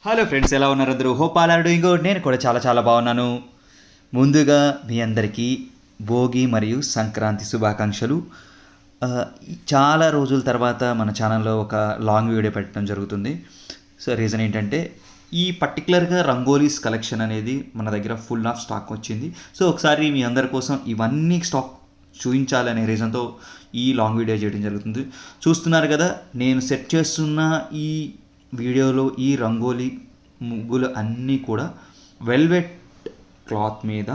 Hello friends, ఎలా ఉన్నారు అందరూ? Hope all are doing good. నేను కూడా చాలా చాలా బాగున్నాను. ముందుగా మీ అందరికీ భోగి మరియు సంక్రాంతి శుభాకాంక్షలు. చాలా రోజుల తర్వాత మన ఛానల్లో ఒక లాంగ్ వీడియో పెట్టడం జరుగుతుంది. సో రీజన్ ఏంటంటే ఈ పర్టికులర్గా రంగోలీస్ కలెక్షన్ అనేది మన దగ్గర ఫుల్ ఆఫ్ స్టాక్ వచ్చింది. సో ఒకసారి మీ అందరి కోసం ఇవన్నీ స్టాక్ చూపించాలనే రీజన్తో ఈ లాంగ్ వీడియో చేయడం జరుగుతుంది. చూస్తున్నారు కదా, నేను సెట్ చేస్తున్న ఈ వీడియోలో ఈ రంగోలీ ముగ్గులు అన్నీ కూడా వెల్వెట్ క్లాత్ మీద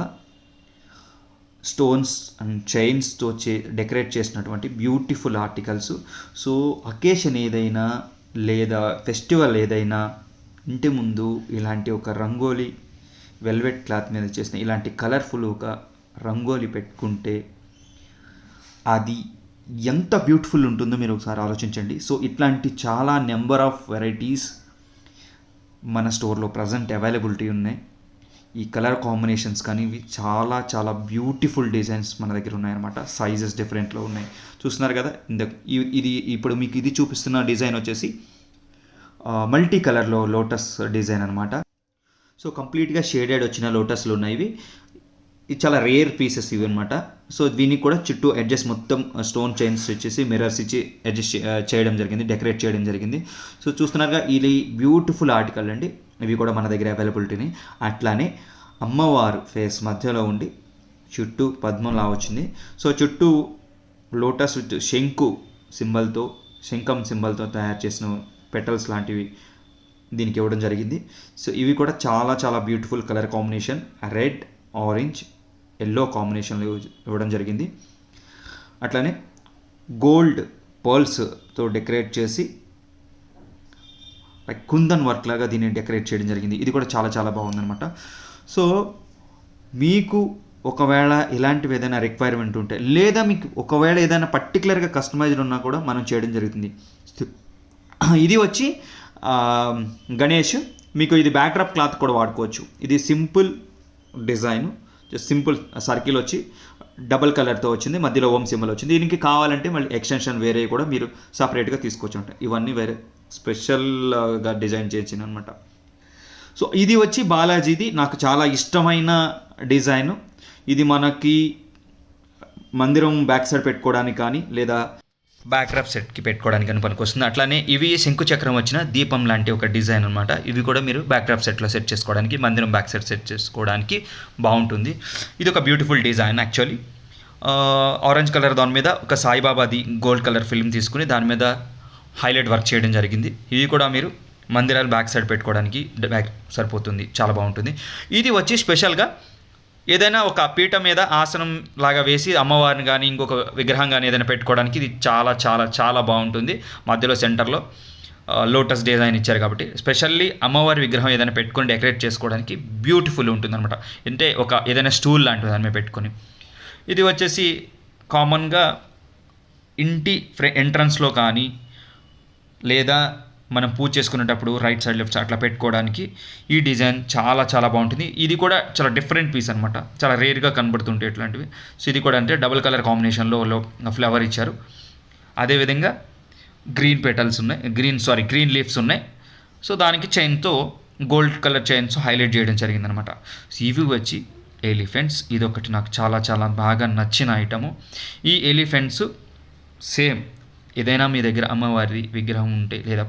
స్టోన్స్ అండ్ చైన్స్తో డెకరేట్ చేసినటువంటి బ్యూటిఫుల్ ఆర్టికల్స్. సో అకేషన్ ఏదైనా లేదా ఫెస్టివల్ ఏదైనా ఇంటి ముందు ఇలాంటి ఒక రంగోలీ వెల్వెట్ క్లాత్ మీద చేసిన ఇలాంటి కలర్ఫుల్ ఒక రంగోలీ పెట్టుకుంటే అది ఎంత బ్యూటిఫుల్ ఉంటుందో మీరు ఒకసారి ఆలోచించండి. సో ఇట్లాంటి చాలా నెంబర్ ఆఫ్ వెరైటీస్ మన స్టోర్లో ప్రజెంట్ అవైలబిలిటీ ఉన్నాయి. ఈ కలర్ కాంబినేషన్స్ కానీ ఇవి చాలా చాలా బ్యూటిఫుల్ డిజైన్స్ మన దగ్గర ఉన్నాయన్నమాట. సైజెస్ డిఫరెంట్లో ఉన్నాయి. చూస్తున్నారు కదా, ఇది ఇప్పుడు మీకు ఇది చూపిస్తున్న డిజైన్ వచ్చేసి మల్టీ కలర్లో లోటస్ డిజైన్ అనమాట. సో కంప్లీట్గా షేడెడ్ వచ్చిన లోటస్లు ఉన్నాయి. ఇది చాలా రేర్ పీసెస్ ఇవి అనమాట. సో దీనికి కూడా చుట్టూ ఎడ్జెస్ మొత్తం స్టోన్ చైన్స్ ఇచ్చేసి మిర్రర్స్ ఇచ్చి అడ్జస్ట్ చేయడం జరిగింది, డెకరేట్ చేయడం జరిగింది. సో చూస్తున్నారుగా, ఇది బ్యూటిఫుల్ ఆర్టికల్ అండి. ఇవి కూడా మన దగ్గర అవైలబిలిటీని. అట్లానే అమ్మవారు ఫేస్ మధ్యలో ఉండి చుట్టూ పద్మంలా వచ్చింది. సో చుట్టూ లోటస్ విత్ శంఖం సింబల్తో తయారు చేసిన పెటల్స్ లాంటివి దీనికి ఇవ్వడం జరిగింది. సో ఇవి కూడా చాలా చాలా beautiful colour combination, red, orange, yellow కాంబినేషన్లో ఇవ్వడం జరిగింది. అట్లానే గోల్డ్ పర్ల్స్తో డెకరేట్ చేసి లైక్ కుందన్ వర్క్ లాగా దీన్ని డెకరేట్ చేయడం జరిగింది. ఇది కూడా చాలా చాలా బాగుందన్నమాట. సో మీకు ఒకవేళ ఇలాంటివి ఏదైనా రిక్వైర్మెంట్ ఉంటే, లేదా మీకు ఒకవేళ ఏదైనా పర్టికులర్గా కస్టమైజ్డ్ ఉన్నా కూడా మనం చేయడం జరుగుతుంది. ఇది వచ్చి గణేష్, మీకు ఇది బ్యాక్డ్రాప్ క్లాత్ కూడా వాడుకోవచ్చు. ఇది సింపుల్ డిజైన్, సింపుల్ సర్కిల్ వచ్చి డబల్ కలర్తో వచ్చింది, మధ్యలో ఓం సింబల్ వచ్చింది. దీనికి కావాలంటే మళ్ళీ ఎక్స్టెన్షన్ వేరే కూడా మీరు సపరేట్గా తీసుకోవచ్చు అంట. ఇవన్నీ వేరే స్పెషల్గా డిజైన్ చేసిన అనమాట. సో ఇది వచ్చి బాలాజీది, నాకు చాలా ఇష్టమైన డిజైన్. ఇది మనకి మందిరం బ్యాక్ సైడ్ పెట్టుకోవడానికి కానీ లేదా బ్యాక్డ్రాప్ సెట్కి పెట్టుకోవడానికి అని పనికొస్తుంది. అట్లానే ఇవి శంకు చక్రం వచ్చిన దీపం లాంటి ఒక డిజైన్ అనమాట. ఇవి కూడా మీరు బ్యాక్డ్రాప్ సెట్లో సెట్ చేసుకోవడానికి, మందిరం బ్యాక్ సైడ్ సెట్ చేసుకోవడానికి బాగుంటుంది. ఇది ఒక beautiful design actually. Orange colour దాని మీద ఒక సాయిబాబాది గోల్డ్ కలర్ ఫిల్మ్ తీసుకుని దాని మీద హైలైట్ వర్క్ చేయడం జరిగింది. ఇది కూడా మీరు మందిరాలు బ్యాక్ సైడ్ పెట్టుకోవడానికి సరిపోతుంది, చాలా బాగుంటుంది. ఇది వచ్చి స్పెషల్గా ఏదైనా ఒక పీట మీద ఆసనం లాగా వేసి అమ్మవారిని కానీ ఇంకొక విగ్రహం కానీ ఏదైనా పెట్టుకోవడానికి ఇది చాలా చాలా చాలా బాగుంటుంది. మధ్యలో సెంటర్లో లోటస్ డిజైన్ ఇచ్చారు కాబట్టి స్పెషల్లీ అమ్మవారి విగ్రహం ఏదైనా పెట్టుకొని డెకరేట్ చేసుకోవడానికి బ్యూటిఫుల్ ఉంటుంది అనమాట. అంటే ఒక ఏదైనా స్టూల్ లాంటిది దాని మీద పెట్టుకొని. ఇది వచ్చేసి కామన్గా ఇంటి ఎంట్రన్స్లో కానీ లేదా మనం పూజ చేసుకునేటప్పుడు రైట్ సైడ్ లెఫ్ట్ సైడ్ అట్లా పెట్టుకోవడానికి ఈ డిజైన్ చాలా చాలా బాగుంటుంది. ఇది కూడా చాలా డిఫరెంట్ పీస్ అనమాట, చాలా రేర్గా కనబడుతుంటాయి ఇట్లాంటివి. సో ఇది కూడా అంటే డబుల్ కలర్ కాంబినేషన్లో ఫ్లవర్ ఇచ్చారు. అదేవిధంగా గ్రీన్ పెటల్స్ ఉన్నాయి, గ్రీన్ లీవ్స్ ఉన్నాయి. సో దానికి చైన్తో గోల్డ్ కలర్ చైన్స్ హైలైట్ చేయడం జరిగిందనమాట. సో ఇవి వచ్చి ఎలిఫెంట్స్. ఇది ఒకటి నాకు చాలా చాలా బాగా నచ్చిన ఐటము. ఈ ఎలిఫెంట్స్ సేమ్ ఏదైనా మీ దగ్గర అమ్మవారి విగ్రహం ఉంటే లేదా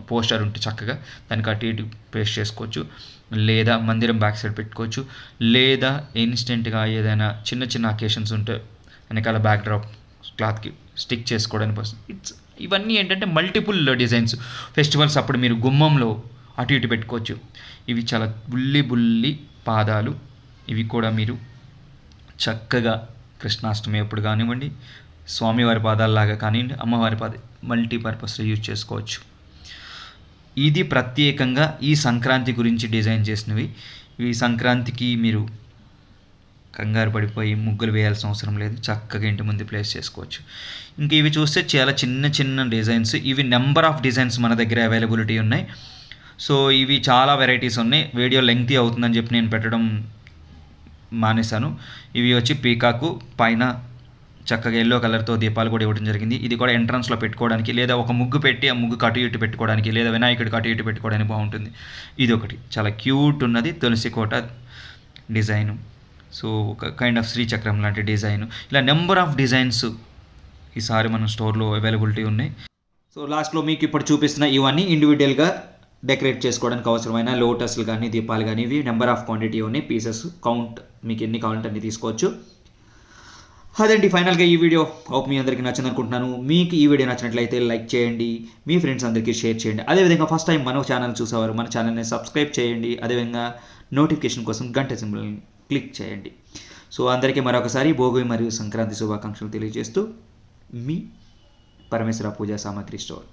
పోస్టర్ ఉంటే చక్కగా దానికి అటు ఇటు పేస్ట్ చేసుకోవచ్చు, లేదా మందిరం బ్యాక్ సైడ్ పెట్టుకోవచ్చు, లేదా ఇన్స్టెంట్గా ఏదైనా చిన్న చిన్న అకేషన్స్ ఉంటే వెనకాల బ్యాక్డ్రాప్ క్లాత్కి స్టిక్ చేసుకోవడానికి. ఇవన్నీ ఏంటంటే మల్టిపుల్ డిజైన్స్. ఫెస్టివల్స్ అప్పుడు మీరు గుమ్మంలో అటు ఇటు పెట్టుకోవచ్చు. ఇవి చాలా బుల్లి పాదాలు. ఇవి కూడా మీరు చక్కగా కృష్ణాష్టమి ఎప్పుడు కానివ్వండి, స్వామివారి పాదాలలాగా కానివ్వండి, అమ్మవారి మల్టీపర్పస్లో యూజ్ చేసుకోవచ్చు. ఇది ప్రత్యేకంగా ఈ సంక్రాంతి గురించి డిజైన్ చేసినవి. ఈ సంక్రాంతికి మీరు కంగారు పడిపోయి ముగ్గులు వేయాల్సిన అవసరం లేదు, చక్కగా ఇంటి ముందు ప్లేస్ చేసుకోవచ్చు. ఇంకా ఇవి చూస్తే చాలా చిన్న చిన్న డిజైన్స్. ఇవి నెంబర్ ఆఫ్ డిజైన్స్ మన దగ్గర అవైలబిలిటీ ఉన్నాయి. సో ఇవి చాలా వెరైటీస్ ఉన్నాయి. వీడియో లెంగ్తీ అవుతుందని చెప్పి నేను పెట్టడం మానేశాను. ఇవి వచ్చి పీకాకు పైన చక్కగా ఎల్లో కలర్తో దీపాలు కూడా ఇవ్వడం జరిగింది. ఇది కూడా ఎంట్రన్స్లో పెట్టుకోవడానికి, లేదా ఒక ముగ్గు పెట్టి ఆ ముగ్గు అటు ఇటు పెట్టుకోవడానికి, లేదా వినాయకుడికి అటు ఇటు పెట్టుకోవడానికి బాగుంటుంది. ఇది ఒకటి చాలా క్యూట్ ఉన్నది తులసి కోట డిజైను. సో ఒక కైండ్ ఆఫ్ శ్రీచక్రం లాంటి డిజైన్. ఇలా నెంబర్ ఆఫ్ డిజైన్స్ ఈసారి మన స్టోర్లో అవైలబిలిటీ ఉన్నాయి. సో లాస్ట్లో మీకు ఇప్పుడు చూపిస్తున్న ఇవన్నీ ఇండివిజువల్గా డెకరేట్ చేసుకోవడానికి అవసరమైన లోటస్లు కానీ దీపాలు కానీ ఇవి నెంబర్ ఆఫ్ క్వాంటిటీ ఉన్నాయి. పీసెస్ కౌంట్ మీకు ఎన్ని కావాలంటే అన్ని తీసుకోవచ్చు. అదండి ఫైనల్గా ఈ వీడియో. హోప్ మీ అందరికీ నచ్చింది అనుకుంటున్నాను. మీకు ఈ వీడియో నచ్చినట్లయితే లైక్ చేయండి, మీ ఫ్రెండ్స్ అందరికీ షేర్ చేయండి. అదేవిధంగా ఫస్ట్ టైం మన ఛానల్ చూసేవారు మన ఛానల్ని సబ్స్క్రైబ్ చేయండి. అదేవిధంగా నోటిఫికేషన్ కోసం గంట సింబల్ని క్లిక్ చేయండి. సో అందరికీ మరొకసారి భోగి మరియు సంక్రాంతి శుభాకాంక్షలు తెలియజేస్తూ మీ పరమేశ్వర పూజా సామాగ్రి స్టోర్.